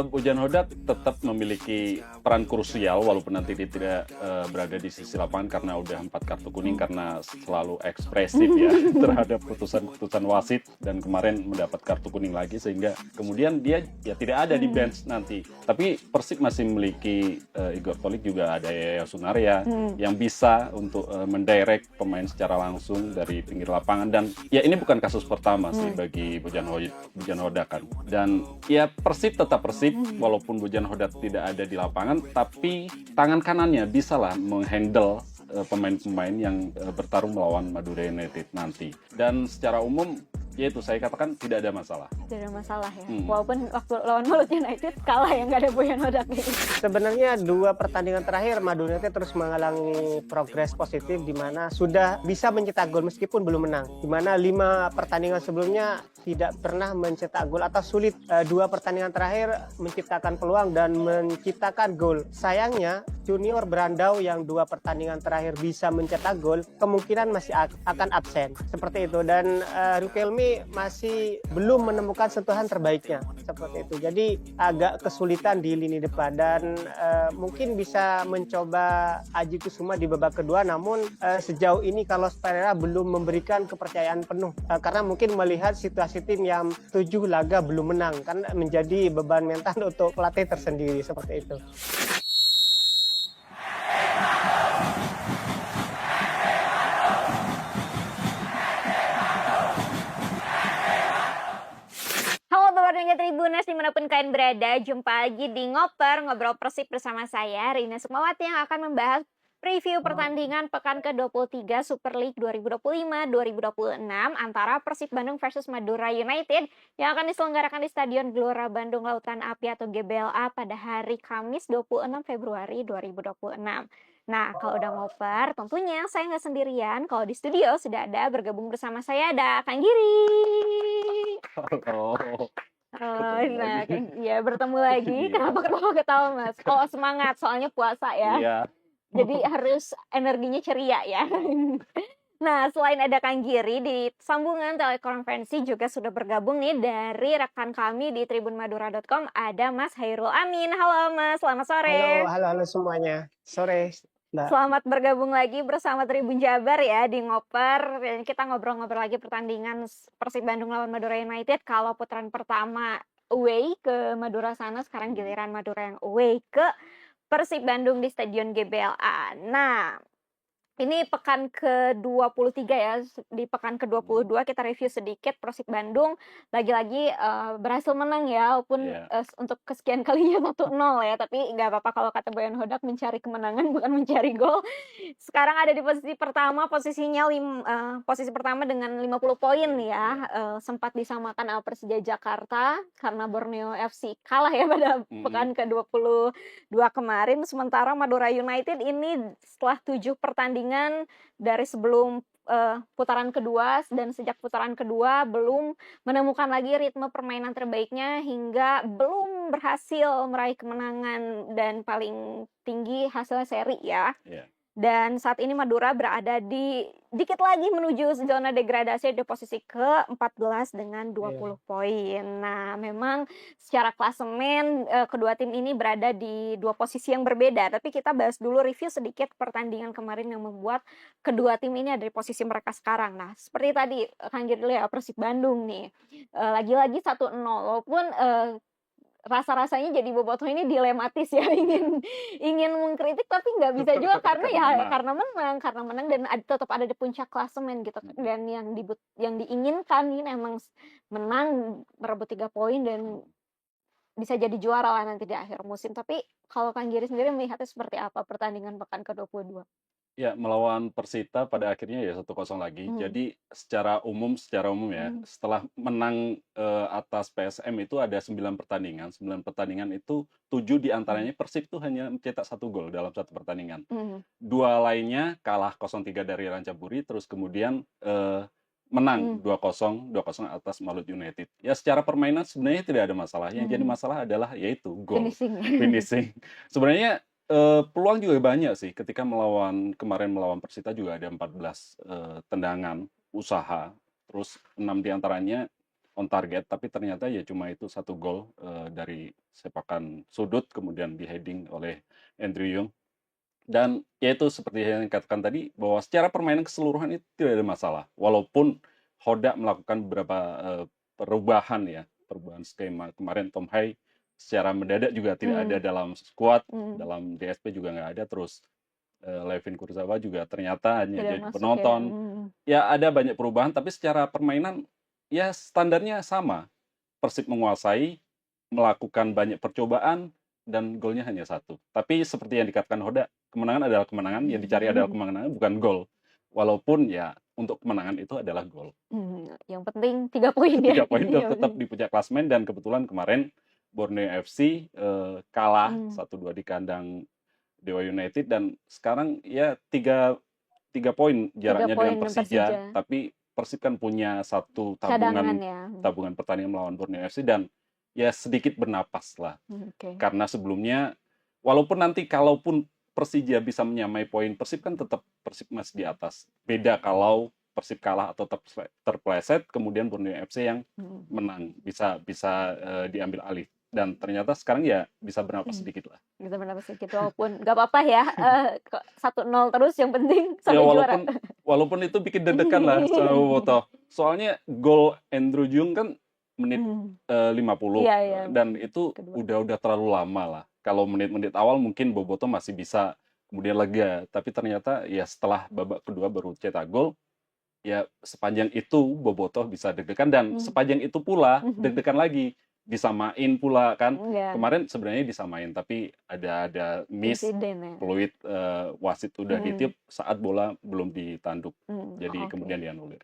Bojan Hodak tetap memiliki peran krusial walaupun nanti dia tidak berada di sisi lapangan karena udah 4 kartu kuning karena selalu ekspresif ya terhadap keputusan wasit dan kemarin mendapat kartu kuning lagi sehingga kemudian dia ya tidak ada di bench nanti. Tapi Persib masih memiliki Igor Tolik, juga ada Yaya Sunaria yang bisa untuk mendirect pemain secara langsung dari pinggir lapangan, dan ya ini bukan kasus pertama sih bagi Bojan Hodak kan. Dan ya Persib tetap Persib walaupun Bojan Hodak tidak ada di lapangan, tapi tangan kanannya bisalah menghandle pemain-pemain yang bertarung melawan Madura United nanti. Dan secara umum yaitu saya katakan tidak ada masalah. Tidak ada masalah ya. Walaupun waktu lawan Malut United kalah ya, nggak ada Bojan Hodak nih. Sebenarnya 2 pertandingan terakhir Madura United terus mengalami progres positif di mana sudah bisa mencetak gol meskipun belum menang. Di mana 5 pertandingan sebelumnya tidak pernah mencetak gol atau sulit. 2 pertandingan terakhir menciptakan peluang dan menciptakan gol. Sayangnya Junior Brandao yang 2 pertandingan terakhir bisa mencetak gol kemungkinan masih akan absen seperti itu, dan Riquelme masih belum menemukan sentuhan terbaiknya seperti itu. Jadi agak kesulitan di lini depan dan mungkin bisa mencoba Aji Kusuma di babak kedua, namun sejauh ini Carlos Pereira belum memberikan kepercayaan penuh karena mungkin melihat situasi tim yang 7 laga belum menang kan menjadi beban mental untuk pelatih tersendiri seperti itu. Halo warga Tribuners dimanapun kalian berada, jumpa lagi di Ngobrol Persib bersama saya Rina Sukmawati yang akan membahas preview pertandingan pekan ke-23 Super League 2025-2026 antara Persib Bandung versus Madura United yang akan diselenggarakan di Stadion Gelora Bandung Lautan Api atau GBLA pada hari Kamis 26 Februari 2026. Nah, kalau udah ngoper, tentunya saya nggak sendirian. Kalau di studio sudah ada, bergabung bersama saya ada Kang Giri. Oh, Nah, ya bertemu lagi. Kenapa ketawa-ketawa, Mas? Oh, semangat, soalnya puasa ya. iya. Jadi harus energinya ceria ya. Nah, selain ada Kang Giri, di sambungan telekonferensi juga sudah bergabung nih dari rekan kami di tribunmadura.com, ada Mas Hairul Amin. Halo Mas, selamat sore. Halo semuanya. Sore. Mbak. Selamat bergabung lagi bersama Tribun Jabar ya di Ngoper. Dan kita ngobrol-ngobrol lagi pertandingan Persib Bandung lawan Madura United. Kalau putaran pertama away ke Madura sana, sekarang giliran Madura yang away ke Persib Bandung di Stadion GBLA. Nah, ini pekan ke-23 ya. Di pekan ke-22 kita review sedikit. Persib Bandung lagi-lagi berhasil menang ya, walaupun untuk kesekian kalinya 1-0 ya. Tapi nggak apa-apa kalau kata Bojan Hodak, mencari kemenangan bukan mencari gol. Sekarang ada di posisi pertama, posisinya posisi pertama dengan 50 poin ya. Sempat disamakan sama Persija Jakarta karena Borneo FC kalah ya pada pekan ke-22 kemarin. Sementara Madura United ini setelah 7 pertandingan dari sebelum putaran kedua dan sejak putaran kedua belum menemukan lagi ritme permainan terbaiknya hingga belum berhasil meraih kemenangan dan paling tinggi hasilnya seri ya. Dan saat ini Madura berada di dikit lagi menuju zona degradasi di posisi ke-14 dengan 20 poin. Nah, memang secara klasemen kedua tim ini berada di 2 posisi yang berbeda. Tapi kita bahas dulu, review sedikit pertandingan kemarin yang membuat kedua tim ini ada di posisi mereka sekarang. Nah, seperti tadi Kang Giri dulu ya, Persib Bandung nih. Lagi-lagi 1-0 walaupun rasa-rasanya jadi bobotoh ini dilematis ya, ingin mengkritik tapi nggak bisa juga karena ya karena menang dan tetap ada di puncak klasemen gitu. Dan yang diinginkan ini emang menang, merebut 3 poin dan bisa jadi juara lah nanti di akhir musim. Tapi kalau Kang Giri sendiri melihatnya seperti apa pertandingan pekan ke-22? Ya, melawan Persita pada akhirnya ya 1-0 lagi. Jadi secara umum ya, setelah menang atas PSM itu ada 9 pertandingan. 9 pertandingan itu 7 diantaranya Persib tuh hanya mencetak 1 gol dalam 1 pertandingan. 2 lainnya kalah 0-3 dari Rancaburi, terus kemudian menang 2-0 atas Malut United. Ya secara permainan sebenarnya tidak ada masalah. Yang jadi masalah adalah yaitu gol. Finishing. Sebenarnya peluang juga banyak sih ketika kemarin melawan Persita juga ada 14 tendangan usaha, terus 6 diantaranya on target, tapi ternyata ya cuma itu satu gol dari sepakan sudut kemudian di heading oleh Andrew Yung. Dan ya itu seperti yang dikatakan tadi bahwa secara permainan keseluruhan itu tidak ada masalah. Walaupun Hoda melakukan beberapa perubahan ya, perubahan skema kemarin Tom Hai secara mendadak juga tidak ada dalam squad, dalam DSP juga nggak ada. Terus Levin Kurzawa juga ternyata hanya Tidak jadi masuk ya. penonton. Ya ada banyak perubahan, tapi secara permainan ya standarnya sama. Persib menguasai, melakukan banyak percobaan, dan golnya hanya satu. Tapi seperti yang dikatakan Hoda, kemenangan adalah kemenangan, yang dicari adalah kemenangan, bukan gol. Walaupun ya untuk kemenangan itu adalah gol. Yang penting 3 poin ya. 3 poin tetap di puncak klasemen, dan kebetulan kemarin Borneo FC kalah 1-2 di kandang Dewa United, dan sekarang ya 3 poin jaraknya dengan Persija, tapi Persib kan punya satu tabungan pertandingan melawan Borneo FC, dan ya sedikit bernapas lah. Karena sebelumnya walaupun nanti kalaupun Persija bisa menyamai poin Persib, kan tetap Persib masih di atas. Beda kalau Persib kalah atau terpleset, kemudian Borneo FC yang menang bisa diambil alih. Dan ternyata sekarang ya bisa bernapas sedikit lah. Bisa bernapas sedikit, walaupun nggak apa-apa ya, 1-0 terus, yang penting sampai ya, juara. Walaupun itu bikin deg-degan lah sama Bobotoh. Soalnya gol Andrew Yung kan menit 50, dan itu udah terlalu lama lah. Kalau menit-menit awal mungkin Bobotoh masih bisa kemudian lega, tapi ternyata ya setelah babak kedua baru cetak gol, ya sepanjang itu Bobotoh bisa deg-degan, dan sepanjang itu pula deg-degan lagi, disamain pula kan. Kemarin sebenarnya disamain, tapi ada miss fluid, wasit udah ditiup saat bola belum ditanduk, jadi kemudian dianulir.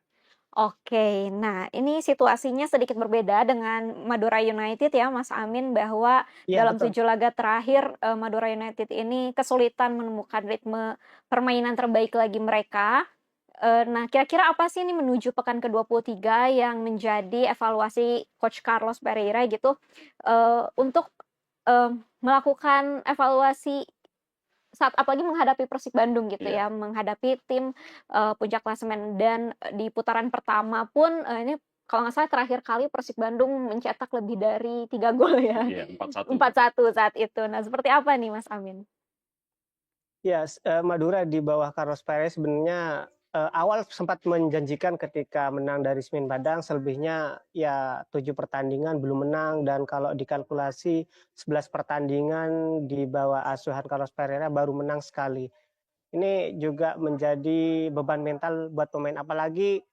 Oke, nah ini situasinya sedikit berbeda dengan Madura United ya Mas Amin, bahwa dalam 7 laga terakhir Madura United ini kesulitan menemukan ritme permainan terbaik lagi mereka. Nah, kira-kira apa sih ini menuju pekan ke-23 yang menjadi evaluasi Coach Carlos Pereira gitu, untuk melakukan evaluasi saat apalagi menghadapi Persib Bandung gitu ya, menghadapi tim puncak klasemen. Dan di putaran pertama pun ini kalau nggak salah terakhir kali Persib Bandung mencetak lebih dari 3 gol ya. Iya, 4-1 saat itu. Nah, seperti apa nih Mas Amin? Ya, Madura di bawah Carlos Perez sebenarnya awal sempat menjanjikan ketika menang dari Semen Padang, selebihnya ya 7 pertandingan belum menang, dan kalau dikalkulasi 11 pertandingan di bawah asuhan Carlos Pereira baru menang sekali. Ini juga menjadi beban mental buat pemain, apalagi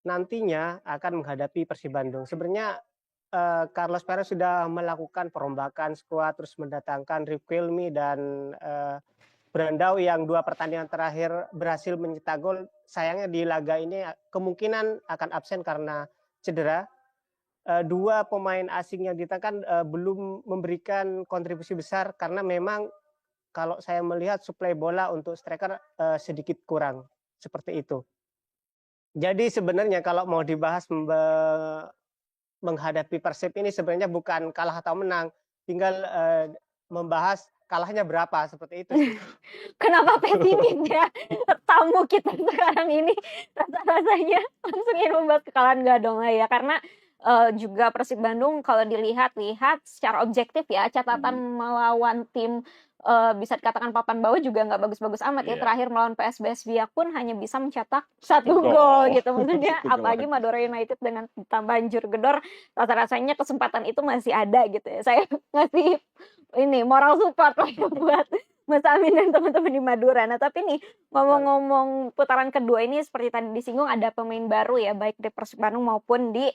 nantinya akan menghadapi Persib Bandung. Sebenarnya Carlos Pereira sudah melakukan perombakan skuad, terus mendatangkan Riquelme dan Brandao yang 2 pertandingan terakhir berhasil mencetak gol. Sayangnya di laga ini kemungkinan akan absen karena cedera. 2 pemain asing yang ditangkan belum memberikan kontribusi besar, karena memang kalau saya melihat suplai bola untuk striker sedikit kurang, seperti itu. Jadi sebenarnya kalau mau dibahas menghadapi Persib ini sebenarnya bukan kalah atau menang, tinggal membahas kalahnya berapa, seperti itu. Kenapa pesimis ya tamu kita sekarang ini, rasanya langsung ingin membahas kekalahan, nggak dong lah ya, karena juga Persib Bandung kalau dilihat-lihat secara objektif ya, catatan melawan tim bisa dikatakan papan bawah juga nggak bagus-bagus amat ya. Terakhir melawan PSBS Biak pun hanya bisa mencetak 1 gol gitu. Maksudnya apalagi Madura United dengan banjir gedor, rasa-rasanya kesempatan itu masih ada gitu ya. Saya ngasih ini moral support lah ya buat Mas Amin dan teman-teman di Madura. Nah, tapi nih ngomong-ngomong putaran kedua ini, seperti tadi disinggung ada pemain baru ya, baik di Persib Bandung maupun di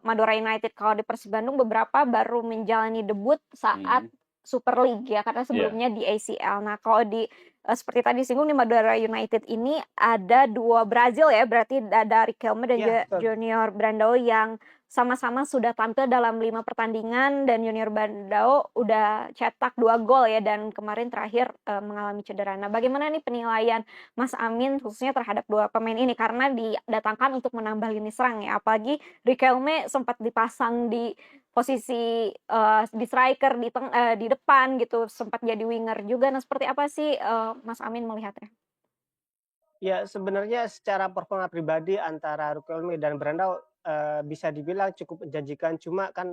Madura United. Kalau di Persib Bandung beberapa baru menjalani debut saat Super League ya, karena sebelumnya di ACL. Nah, kalau di seperti tadi disinggung nih, Madura United ini ada 2 Brazil ya, berarti ada Riquelme dan Junior Brandao yang sama-sama sudah tampil dalam 5 pertandingan, dan Junior Brandao udah cetak 2 gol ya, dan kemarin terakhir mengalami cedera. Nah, bagaimana nih penilaian Mas Amin khususnya terhadap 2 pemain ini, karena didatangkan untuk menambah lini serang ya, apalagi Riquelme sempat dipasang di posisi di striker di depan gitu, sempat jadi winger juga. Nah, seperti apa sih Mas Amin melihatnya? Ya, sebenarnya secara performa pribadi antara Riquelme dan Brandao bisa dibilang cukup menjanjikan, cuma kan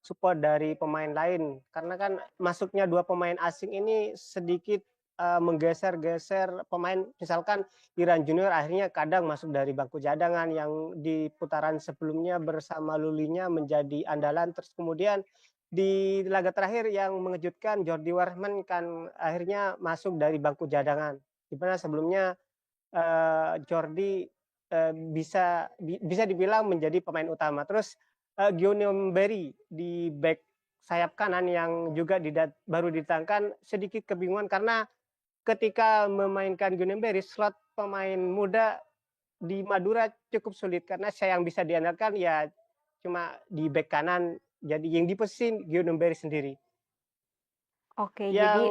support dari pemain lain. Karena kan masuknya 2 pemain asing ini sedikit, menggeser-geser pemain, misalkan Iran Junior akhirnya kadang masuk dari bangku cadangan yang di putaran sebelumnya bersama Lulinya menjadi andalan, terus kemudian di laga terakhir yang mengejutkan Jordi Wehrman kan akhirnya masuk dari bangku cadangan, di mana sebelumnya Jordi bisa dibilang menjadi pemain utama. Terus Guillaume Berry di back sayap kanan yang juga baru didatangkan, sedikit kebingungan karena ketika memainkan Guillaume Berry, slot pemain muda di Madura cukup sulit karena saya yang bisa diandalkan ya cuma di back kanan, jadi yang di posisi Guillaume Berry sendiri. Oke, jadi Yang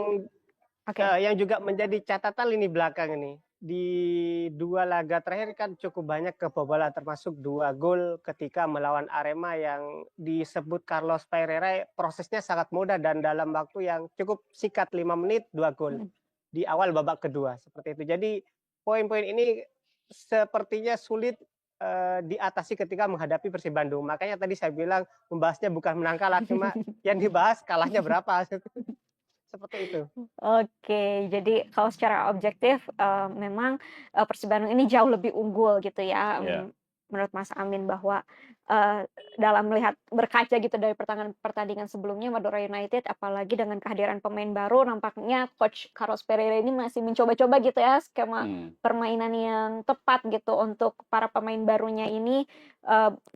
oke. yang juga menjadi catatan lini belakang ini, di 2 laga terakhir kan cukup banyak kebobolan, termasuk 2 gol ketika melawan Arema yang disebut Carlos Pereira prosesnya sangat mudah dan dalam waktu yang cukup singkat 5 menit 2 gol di awal babak kedua, seperti itu. Jadi poin-poin ini sepertinya sulit diatasi ketika menghadapi Persib Bandung. Makanya tadi saya bilang membahasnya bukan menang kalah, cuma yang dibahas kalahnya berapa. Seperti itu. Oke, jadi kalau secara objektif, memang, Persib Bandung ini jauh lebih unggul gitu ya, Iya. menurut Mas Amin bahwa, dalam melihat berkaca gitu dari pertandingan sebelumnya Madura United, apalagi dengan kehadiran pemain baru, nampaknya coach Carlos Pereira ini masih mencoba-coba gitu ya skema permainan yang tepat gitu untuk para pemain barunya ini,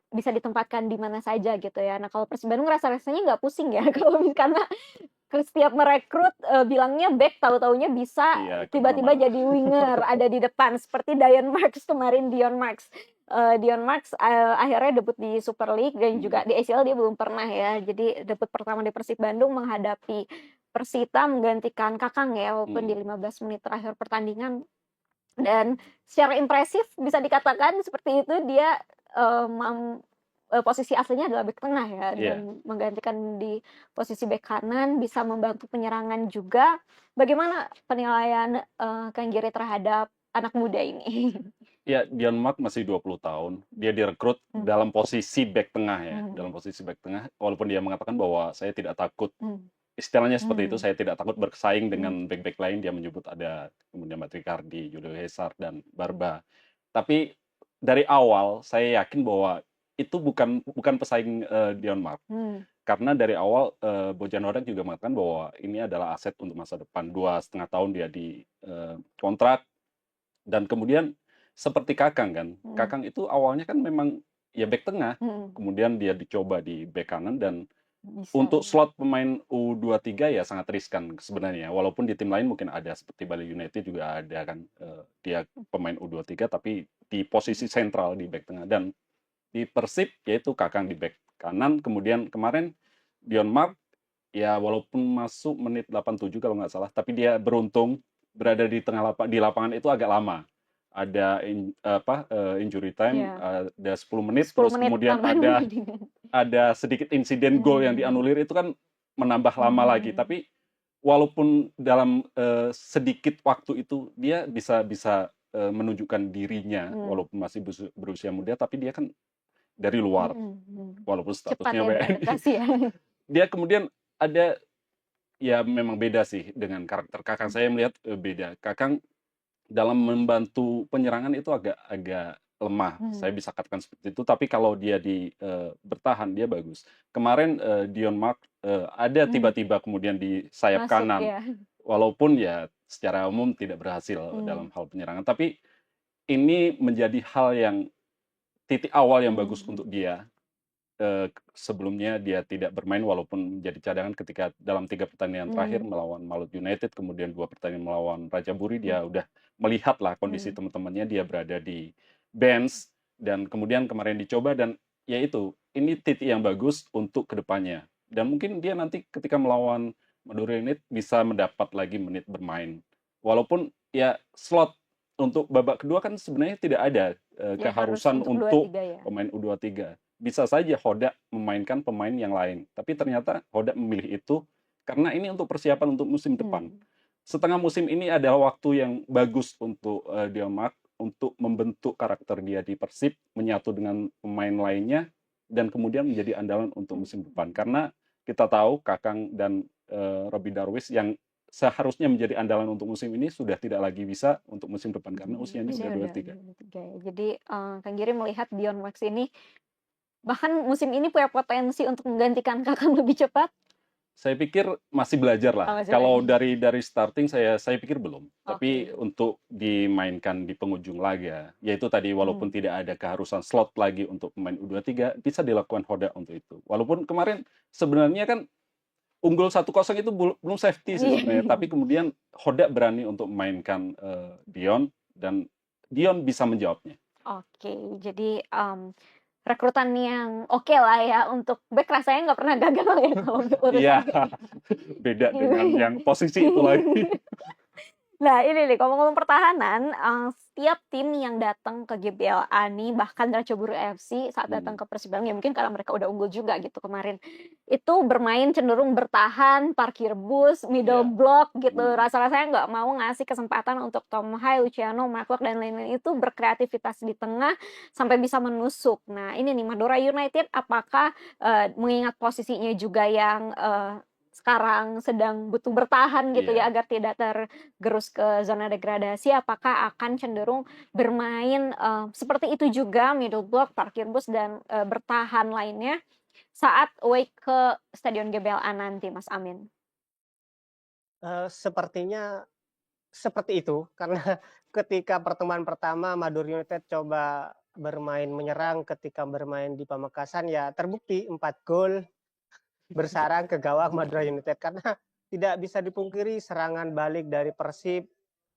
bisa ditempatkan di mana saja gitu ya. Nah, kalau Persib Bandung rasa-rasanya nggak pusing ya kalau karena setiap merekrut, bilangnya back, tahu-tahunya bisa Iya, tiba-tiba kemana-mana. jadi winger, ada di depan seperti Dion Marks kemarin. Dion Marks, akhirnya debut di Super League dan juga di ACL dia belum pernah ya. Jadi debut pertama di Persib Bandung menghadapi Persita menggantikan Kakang ya, walaupun di 15 menit terakhir pertandingan. Dan secara impresif bisa dikatakan seperti itu dia, posisi aslinya adalah bek tengah ya, Iya. dan menggantikan di posisi bek kanan, bisa membantu penyerangan juga. Bagaimana penilaian, Kang Giri terhadap anak muda ini? Ya, Dion Mark masih 20 tahun. Dia direkrut dalam posisi bek tengah ya, dalam posisi bek tengah. Walaupun dia mengatakan bahwa saya tidak takut, istilahnya seperti itu, saya tidak takut bersaing dengan bek-bek lain. Dia menyebut ada kemudian Matricardi, Julio Cesar, dan Barba. Tapi dari awal saya yakin bahwa itu bukan pesaing Dion Mark. Karena dari awal Bojan Hodak juga mengatakan bahwa ini adalah aset untuk masa depan. 2,5 tahun dia di kontrak. Dan kemudian seperti Kakang kan, Kakang itu awalnya kan memang ya bek tengah, kemudian dia dicoba di bek kanan dan Bisa untuk ya. slot pemain U23 ya sangat riskan sebenarnya. Walaupun di tim lain mungkin ada seperti Bali United juga ada kan, dia pemain U23 tapi di posisi sentral di bek tengah. Dan di Persib yaitu Kakang di bek kanan, kemudian kemarin Dion Mark ya walaupun masuk menit 87 kalau nggak salah, tapi dia beruntung berada di di lapangan itu agak lama. Ada injury time, Iya. ada 10 menit, 10 terus menit kemudian tambahan. ada sedikit insiden gol yang dianulir itu kan menambah lama lagi. Tapi walaupun dalam sedikit waktu itu dia bisa menunjukkan dirinya, walaupun masih berusia muda, tapi dia kan dari luar, walaupun Cepat statusnya ya WNI. beradaptasi ya. Dia kemudian ada ya memang beda sih dengan karakter Kakang. Saya melihat beda. Kakang dalam membantu penyerangan itu agak lemah. Saya bisa katakan seperti itu. Tapi kalau dia bertahan dia bagus. Kemarin Dion Mark ada tiba-tiba kemudian di sayap Masuk kanan. ya. Walaupun ya secara umum tidak berhasil dalam hal penyerangan. Tapi ini menjadi hal yang titik awal yang bagus untuk dia. Sebelumnya dia tidak bermain walaupun menjadi cadangan ketika dalam 3 pertandingan terakhir melawan Malut United, kemudian 2 pertandingan melawan Raja Buri, dia udah melihat lah kondisi teman-temannya, dia berada di bench, dan kemudian kemarin dicoba, dan ya itu, ini titik yang bagus untuk kedepannya. Dan mungkin dia nanti ketika melawan Madura United bisa mendapat lagi menit bermain. Walaupun ya slot untuk babak kedua kan sebenarnya tidak ada keharusan untuk pemain U23. Bisa saja Hodak memainkan pemain yang lain. Tapi ternyata Hodak memilih itu karena ini untuk persiapan untuk musim depan. Setengah musim ini adalah waktu yang bagus untuk Dion Mark untuk membentuk karakter dia di Persib, menyatu dengan pemain lainnya, dan kemudian menjadi andalan untuk musim depan. Karena kita tahu Kakang dan Robby Darwish yang seharusnya menjadi andalan untuk musim ini sudah tidak lagi bisa untuk musim depan karena usianya udah Usianya udah 23. 23 ya. Jadi Kang Giri melihat Dion Wax ini bahkan musim ini punya potensi untuk menggantikan Kakang lebih cepat. Saya pikir masih belajar Oh, lah. masih Kalau belajar. dari starting saya pikir belum. Tapi Oke. untuk dimainkan di penghujung laga, yaitu tadi walaupun Hmm. tidak ada keharusan slot lagi untuk pemain U23, bisa dilakukan Hoda untuk itu. Walaupun kemarin sebenarnya kan unggul 1-0 itu belum safety sih Iya. sebenarnya. Tapi kemudian Hoda berani untuk memainkan Dion dan Dion bisa menjawabnya. Oke, jadi rekrutan yang oke lah ya untuk back rasanya nggak pernah gagal ya kalau Iya, urusan beda dengan yang posisi itu lagi. Nah ini nih ngomong-ngomong pertahanan, setiap tim yang datang ke GBLA nih bahkan Ratchaburi FC saat datang ke Persib Bandung ya mungkin karena mereka udah unggul juga gitu kemarin, itu bermain cenderung bertahan, parkir bus, middle Iya. block gitu. Rasa-rasanya nggak mau ngasih kesempatan untuk Tom Hai, Luciano, Mark Locke dan lain-lain itu berkreativitas di tengah sampai bisa menusuk. Nah ini nih Madura United apakah mengingat posisinya juga yang sekarang sedang butuh bertahan gitu ya Iya. agar tidak tergerus ke zona degradasi, apakah akan cenderung bermain seperti itu juga middle block, parkir bus dan bertahan lainnya saat away ke Stadion GBLA nanti, Mas Amin? Sepertinya seperti itu, karena ketika pertemuan pertama Madura United coba bermain menyerang ketika bermain di Pamekasan ya terbukti 4 gol bersarang ke gawang Madura United karena tidak bisa dipungkiri serangan balik dari Persib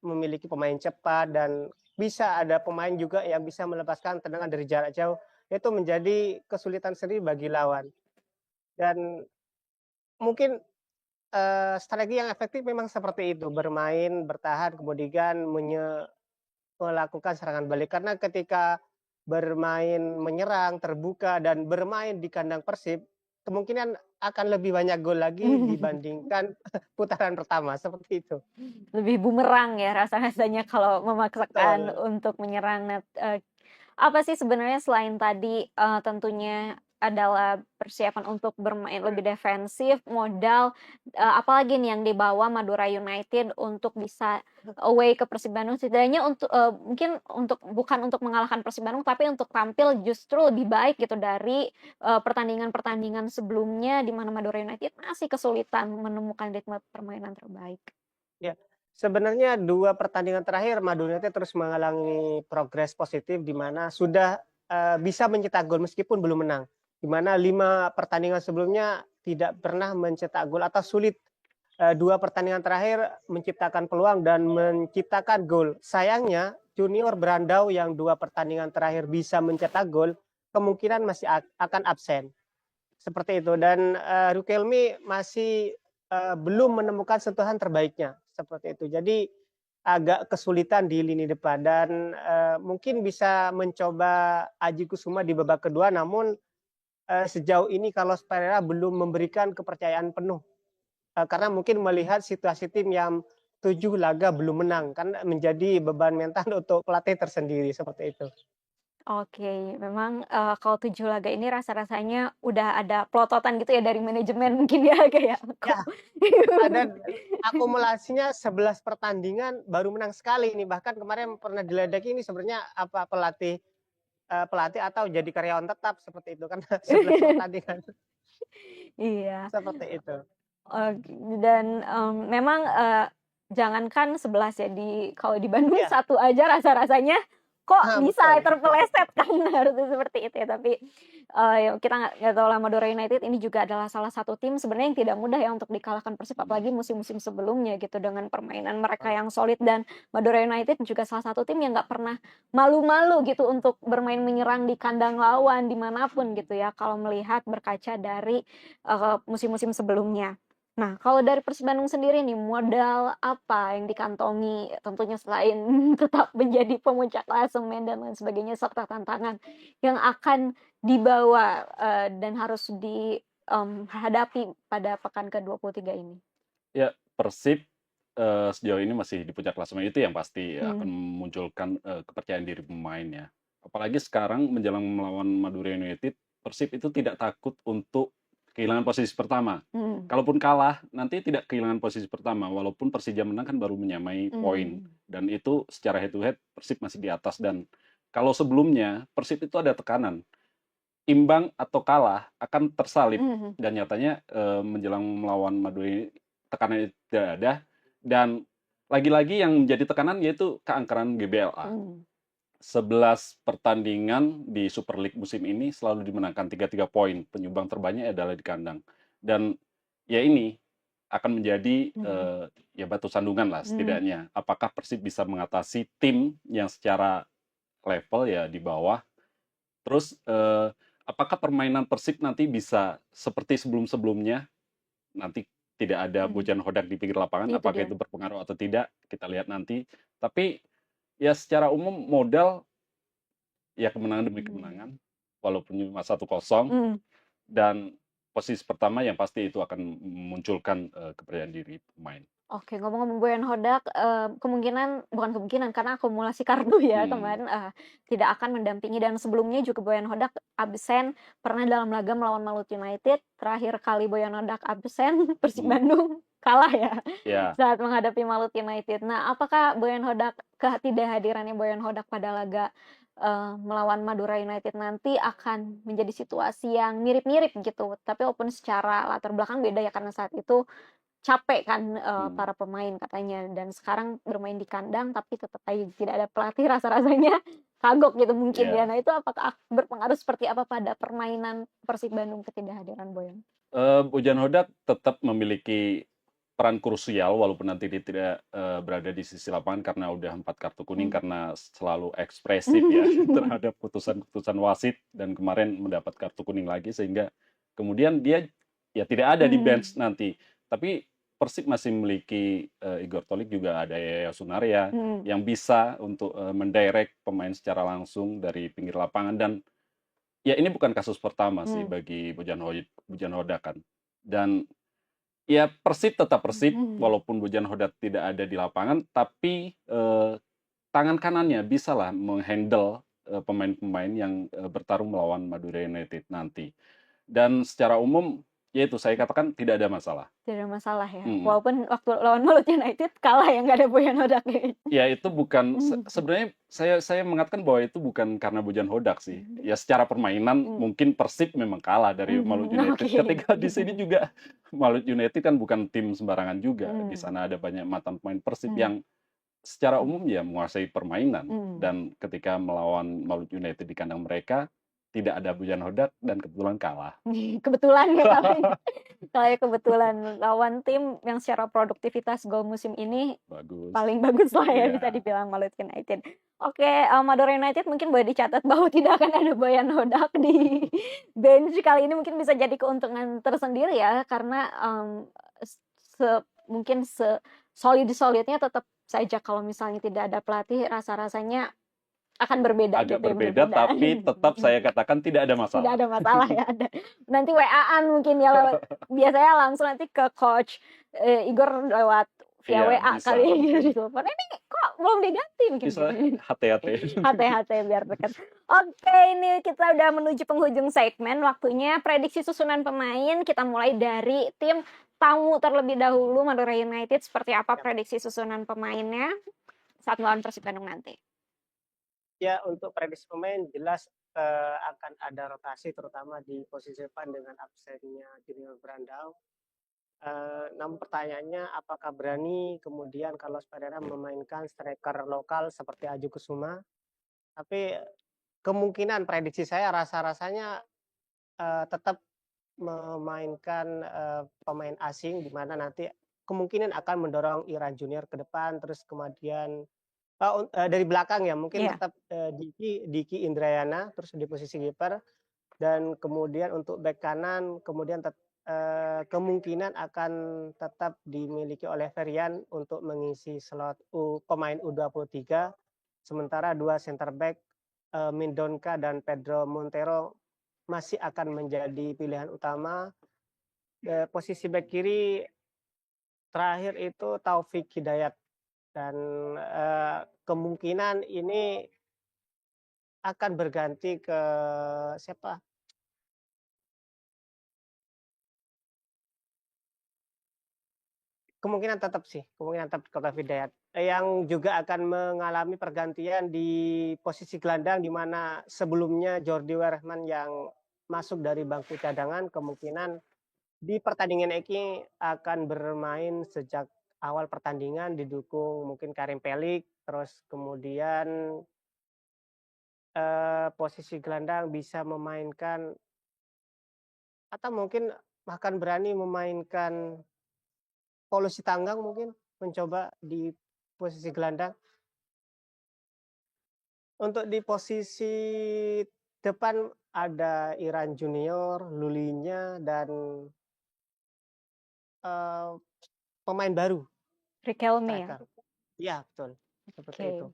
memiliki pemain cepat dan bisa ada pemain juga yang bisa melepaskan tendangan dari jarak jauh, itu menjadi kesulitan sendiri bagi lawan. Dan mungkin strategi yang efektif memang seperti itu, bermain, bertahan, kemudian melakukan serangan balik. Karena ketika bermain menyerang, terbuka, dan bermain di kandang Persib, kemungkinan akan lebih banyak gol lagi dibandingkan putaran pertama, seperti itu. Lebih bumerang ya rasa-rasanya kalau memaksakan Betul. untuk menyerang. Nah, apa sih sebenarnya selain tadi, tentunya adalah persiapan untuk bermain lebih defensif, modal, apalagi nih yang dibawa Madura United untuk bisa away ke Persib Bandung setidaknya untuk, mungkin untuk bukan untuk mengalahkan Persib Bandung, tapi untuk tampil justru lebih baik gitu dari, pertandingan-pertandingan sebelumnya di mana Madura United masih kesulitan menemukan ritme permainan terbaik. Ya, sebenarnya 2 pertandingan terakhir Madura United terus mengalami progres positif di mana sudah bisa mencetak gol meskipun belum menang. Di mana 5 pertandingan sebelumnya tidak pernah mencetak gol atau sulit 2 pertandingan terakhir menciptakan peluang dan menciptakan gol. Sayangnya Junior Brandau yang 2 pertandingan terakhir bisa mencetak gol kemungkinan masih akan absen. Seperti itu dan Riquelme masih belum menemukan sentuhan terbaiknya, seperti itu. Jadi agak kesulitan di lini depan dan mungkin bisa mencoba Aji Kusuma di babak kedua, namun sejauh ini Carlos Pereira belum memberikan kepercayaan penuh karena mungkin melihat situasi tim yang 7 laga belum menang, kan menjadi beban mental untuk pelatih tersendiri, seperti itu. Oke, memang, kalau 7 laga ini rasa-rasanya udah ada pelototan gitu ya dari manajemen mungkin ya, kayak Ya, kok ada akumulasinya 11 pertandingan baru menang sekali ini, bahkan kemarin pernah diledeki ini sebenarnya apa pelatih atau jadi karyawan tetap seperti itu kan 11 pertandingan Iya, seperti itu. dan, memang, jangankan 11 ya, kalau di Bandung Iya, 1 aja rasa-rasanya kok bisa betul. terpeleset kan harusnya seperti itu ya, tapi, ya kita nggak tahu lah Madura United ini juga adalah salah satu tim sebenarnya yang tidak mudah ya untuk dikalahkan Persib, apalagi musim-musim sebelumnya gitu dengan permainan mereka yang solid dan Madura United juga salah satu tim yang nggak pernah malu-malu gitu untuk bermain menyerang di kandang lawan dimanapun gitu ya, kalau melihat berkaca dari, musim-musim sebelumnya. Nah, kalau dari Persib Bandung sendiri nih, modal apa yang dikantongi tentunya selain tetap menjadi pemuncak klasemen dan lain sebagainya, serta tantangan yang akan dibawa, dan harus hadapi pada pekan ke-23 ini? Ya, Persib sejauh ini masih di puncak klasemen itu yang pasti Hmm. akan memunculkan kepercayaan diri pemain ya. Apalagi sekarang menjelang melawan Madura United, Persib itu tidak takut untuk kehilangan posisi pertama. Hmm. Kalaupun kalah, nanti tidak kehilangan posisi pertama. Walaupun Persija menang kan baru menyamai poin. Dan itu secara head to head Persib masih di atas. Dan kalau sebelumnya Persib itu ada tekanan. Imbang atau kalah akan tersalip. Hmm. Dan nyatanya menjelang melawan Madura ini tekanan itu tidak ada. Dan lagi-lagi yang menjadi tekanan yaitu keangkeran GBLA. 11 pertandingan di Super League musim ini selalu dimenangkan 33 poin. Penyumbang terbanyak adalah di kandang. Dan ya ini akan menjadi ya batu sandungan lah setidaknya. Apakah Persib bisa mengatasi tim yang secara level ya di bawah. Terus apakah permainan Persib nanti bisa seperti sebelum-sebelumnya? Nanti tidak ada Bojan Hodak di pinggir lapangan. Itu Apakah dia. itu berpengaruh atau tidak? Kita lihat nanti. Tapi ya secara umum modal ya kemenangan demi kemenangan walaupun cuma 1-0 dan posisi pertama yang pasti itu akan memunculkan kepercayaan diri pemain. Oke, ngomong-ngomong Boyan Hodak, bukan kemungkinan karena akumulasi kartu ya kemarin tidak akan mendampingi, dan sebelumnya juga Boyan Hodak absen pernah dalam laga melawan Malut United. Terakhir kali Boyan Hodak absen Persib Bandung kalah ya Ya, saat menghadapi Malut United. Nah, apakah ketidakhadirannya Boyan Hodak pada laga melawan Madura United nanti akan menjadi situasi yang mirip-mirip gitu, tapi walaupun secara latar belakang beda ya karena saat itu capek kan para pemain katanya, dan sekarang bermain di kandang tapi tetap aja tidak ada pelatih, rasa-rasanya kagok gitu mungkin ya. Nah, itu apakah berpengaruh seperti apa pada permainan Persib Bandung ketidakhadiran Boyan? Bojan Hodak tetap memiliki peran krusial walaupun nanti dia tidak berada di sisi lapangan karena udah 4 kartu kuning karena selalu ekspresif ya terhadap keputusan wasit dan kemarin mendapat kartu kuning lagi sehingga kemudian dia ya tidak ada di bench nanti. Tapi Persib masih memiliki Igor Tolik, juga ada Yaya Sunaria yang bisa untuk mendirect pemain secara langsung dari pinggir lapangan. Dan ya ini bukan kasus pertama sih bagi Bojan Hodak kan. Dan ya Persib tetap Persib walaupun Bojan Hodak tidak ada di lapangan, tapi tangan kanannya bisalah menghandle pemain-pemain yang bertarung melawan Madura United nanti. Dan secara umum yaitu saya katakan tidak ada masalah. Tidak ada masalah ya. Walaupun waktu lawan Malut United kalah ya, nggak ada Boyan Hodak ya. Ya itu bukan sebenarnya saya mengatakan bahwa itu bukan karena Bojan Hodak sih. Ya secara permainan mungkin Persib memang kalah dari Malut United. Ketika di sini juga Malut United kan bukan tim sembarangan juga. Di sana ada banyak mantan pemain Persib yang secara umum ya menguasai permainan. Dan ketika melawan Malut United di kandang mereka tidak ada Bojan Hodak dan kebetulan kalah. Kebetulan ya kalau kebetulan lawan tim yang secara produktivitas gol musim ini paling bagus lah ya, bisa dibilang Malut United. Oke, Madura United mungkin boleh dicatat bahwa tidak akan ada Boyan Hodak di bench kali ini, mungkin bisa jadi keuntungan tersendiri ya karena mungkin solidnya tetap saja kalau misalnya tidak ada pelatih, rasanya akan berbeda. Agak berbeda, tapi tetap saya katakan tidak ada masalah. Tidak ada masalah ya. Nanti WA-an mungkin ya, biasanya langsung nanti ke coach Igor lewat via WA bisa, kali gitu di telepon. Ini kok belum diganti mungkin. Bisa HT biar dekat. Oke, ini kita udah menuju penghujung segmen. Waktunya prediksi susunan pemain. Kita mulai dari tim tamu terlebih dahulu, Madura United. Seperti apa prediksi susunan pemainnya saat melawan Persib Bandung nanti? Ya, untuk prediksi pemain jelas akan ada rotasi terutama di posisi depan dengan absennya Junior Brandao. Namun pertanyaannya apakah berani kemudian Carlos Pereira memainkan striker lokal seperti Aju Kusuma. Tapi kemungkinan prediksi saya rasanya tetap memainkan pemain asing, di mana nanti kemungkinan akan mendorong Iran Junior ke depan, terus kemudian dari belakang ya mungkin tetap Diki Indrayana terus di posisi kiper, dan kemudian untuk bek kanan kemudian kemungkinan akan tetap dimiliki oleh Ferian untuk mengisi slot pemain U23, sementara dua center back Mindonka dan Pedro Montero masih akan menjadi pilihan utama. Posisi bek kiri terakhir itu Taufik Hidayat dan kemungkinan ini akan berganti ke siapa? Kemungkinan tetap ke Taufik Hidayat yang juga akan mengalami pergantian di posisi gelandang, di mana sebelumnya Jordi Werman yang masuk dari bangku cadangan kemungkinan di pertandingan ini akan bermain sejak awal pertandingan, didukung mungkin Karim Pelik, terus kemudian posisi gelandang bisa memainkan atau mungkin akan berani memainkan Paulus Sitanggang, mungkin mencoba di posisi gelandang. Untuk di posisi depan ada Iran Junior, Lulinya, dan pemain baru Riquelme ya. striker. Iya betul, seperti Oke. itu.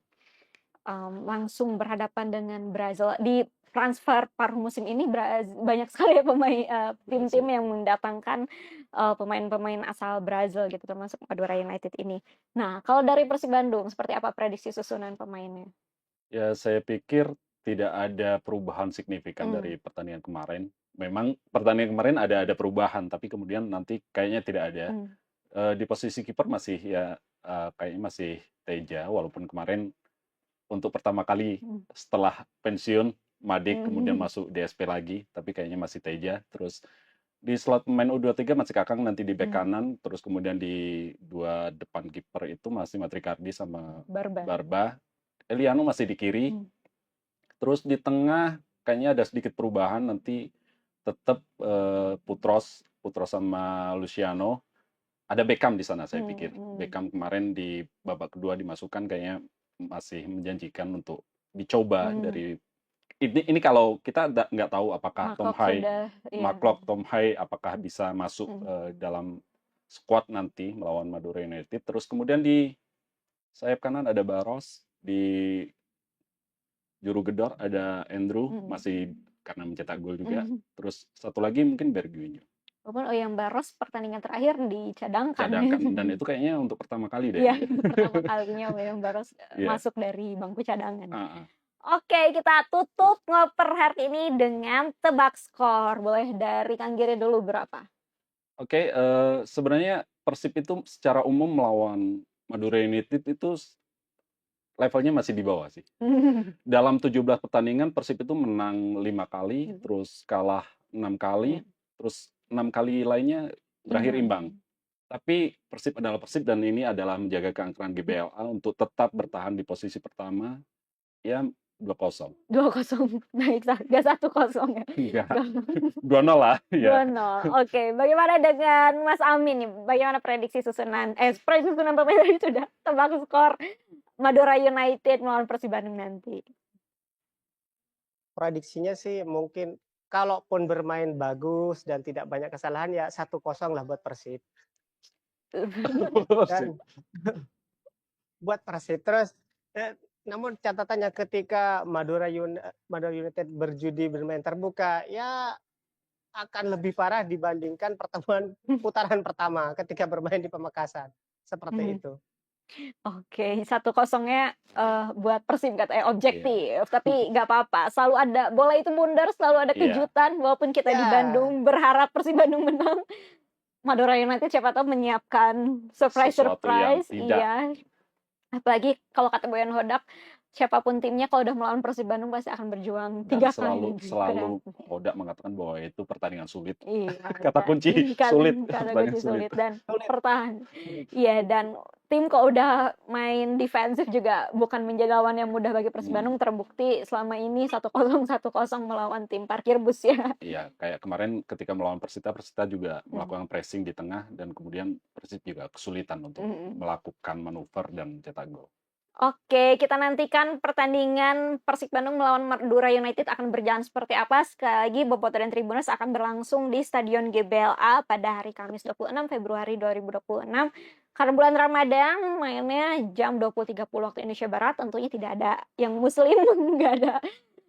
Langsung berhadapan dengan Brazil di transfer paruh musim ini banyak sekali ya pemain tim-tim yang mendatangkan pemain-pemain asal Brazil gitu, termasuk Madura United ini. Nah, kalau dari Persib Bandung seperti apa prediksi susunan pemainnya? Ya, saya pikir tidak ada perubahan signifikan dari pertandingan kemarin. Memang pertandingan kemarin ada perubahan, tapi kemudian nanti kayaknya tidak ada. Di posisi kiper masih kayaknya masih Teja, walaupun kemarin untuk pertama kali setelah pensiun Madik kemudian masuk DSP lagi, tapi kayaknya masih Teja. Terus di slot pemain U23 masih Kakang nanti di bek kanan, terus kemudian di dua depan kiper itu masih Matrikardi sama Barba. Eliano masih di kiri. Terus di tengah kayaknya ada sedikit perubahan, nanti tetap Putros sama Luciano. Ada Beckham di sana saya pikir. Beckham kemarin di babak kedua dimasukkan, kayaknya masih menjanjikan untuk dicoba dari ini kalau kita nggak tahu apakah Tom Hai apakah bisa masuk dalam squad nanti melawan Madura United. Terus kemudian di sayap kanan ada Barros, di juru gedor ada Andrew masih karena mencetak gol juga. Terus satu lagi mungkin Berguinho. Walaupun yang Barros pertandingan terakhir dicadangkan. Dan itu kayaknya untuk pertama kali deh. Iya, pertama kalinya yang Barros masuk dari bangku cadangan. Oke, kita tutup ngoper hari ini dengan tebak skor. Boleh dari Kang Giri dulu berapa? Oke, sebenarnya Persib itu secara umum melawan Madura United itu levelnya masih di bawah sih. Dalam 17 pertandingan Persib itu menang 5 kali, terus kalah 6 kali, terus 6 kali lainnya berakhir imbang. Tapi Persib adalah Persib dan ini adalah menjaga keangkeran GBLA untuk tetap bertahan di posisi pertama. Ya 2-0. 2-0. Baik, enggak 1-0 ya. Enggak. 2-0 lah, ya. 2-0. Oke, bagaimana dengan Mas Amin nih? Bagaimana prediksi susunan pemain tadi sudah tebak skor Madura United melawan Persib Bandung nanti? Prediksinya sih mungkin kalaupun bermain bagus dan tidak banyak kesalahan ya 1-0 lah buat Persib. Dan buat Persib terus namun catatannya ketika Madura United berjudi bermain terbuka ya akan lebih parah dibandingkan pertemuan putaran pertama ketika bermain di Pamekasan. Seperti itu. Oke, 1-0-nya buat Persib katanya objektif, tapi nggak apa-apa. Selalu ada bola itu bundar, selalu ada kejutan. Walaupun kita di Bandung berharap Persib Bandung menang, Madura United siapa tahu menyiapkan surprise. Iya. Apalagi kalau kata Boyan Hodak, siapapun timnya kalau udah melawan Persib Bandung pasti akan berjuang 3 kali. Selalu Hodak mengatakan bahwa itu pertandingan sulit. Iya, kata kunci sulit. Kata kunci sulit dan pertahan. Iya, dan tim kok udah main defensif juga bukan menjadi lawan yang mudah bagi Persib Bandung, terbukti selama ini 1-0 melawan tim parkir bus ya. Iya, kayak kemarin ketika melawan Persita juga melakukan pressing di tengah dan kemudian Persib juga kesulitan untuk melakukan manuver dan cetak gol. Oke, kita nantikan pertandingan Persib Bandung melawan Madura United akan berjalan seperti apa. Sekali lagi, Bobotoh dan Tribuners akan berlangsung di Stadion GBLA pada hari Kamis 26 Februari 2026. Karena bulan Ramadan, mainnya jam 20.30 waktu Indonesia Barat, tentunya tidak ada yang muslim, nggak ada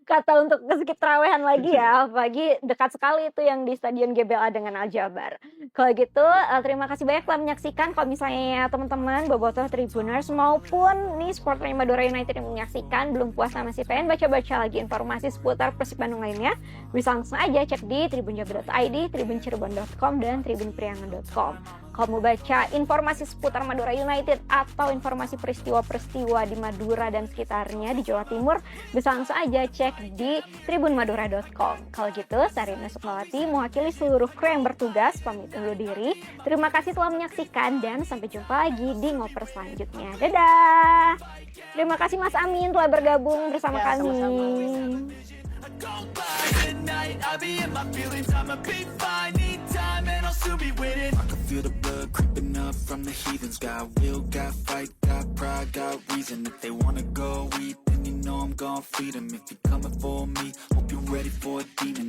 kata untuk skip terawehan lagi ya, apalagi dekat sekali itu yang di Stadion GBLA dengan Al Jabar. Kalau gitu, terima kasih banyak telah menyaksikan. Kalau misalnya teman-teman Bobotoh Tribuners maupun nih supporter Madura United yang menyaksikan belum puas sama si pengen baca-baca lagi informasi seputar Persib Bandung lainnya, bisa langsung aja cek di tribunjabar.id, tribuncirebon.com, dan tribunpriangan.com. Kalau mau baca informasi seputar Madura United atau informasi peristiwa-peristiwa di Madura dan sekitarnya di Jawa Timur, bisa langsung aja cek di tribunmadura.com. Kalau gitu, Sarina Sukmawati mewakili seluruh kru yang bertugas pamit undur diri. Terima kasih telah menyaksikan dan sampai jumpa lagi di ngoper selanjutnya. Dadah! Terima kasih Mas Amin telah bergabung bersama Ya, kami. sama-sama. Don't lie at night, I be in my feelings, I'ma be fine, need time and I'll soon be winning. I can feel the blood creeping up from the heathens, got will, got fight, got pride, got reason. If they wanna go eat, then you know I'm gon' feed them. If you're coming for me, hope you're ready for a demon.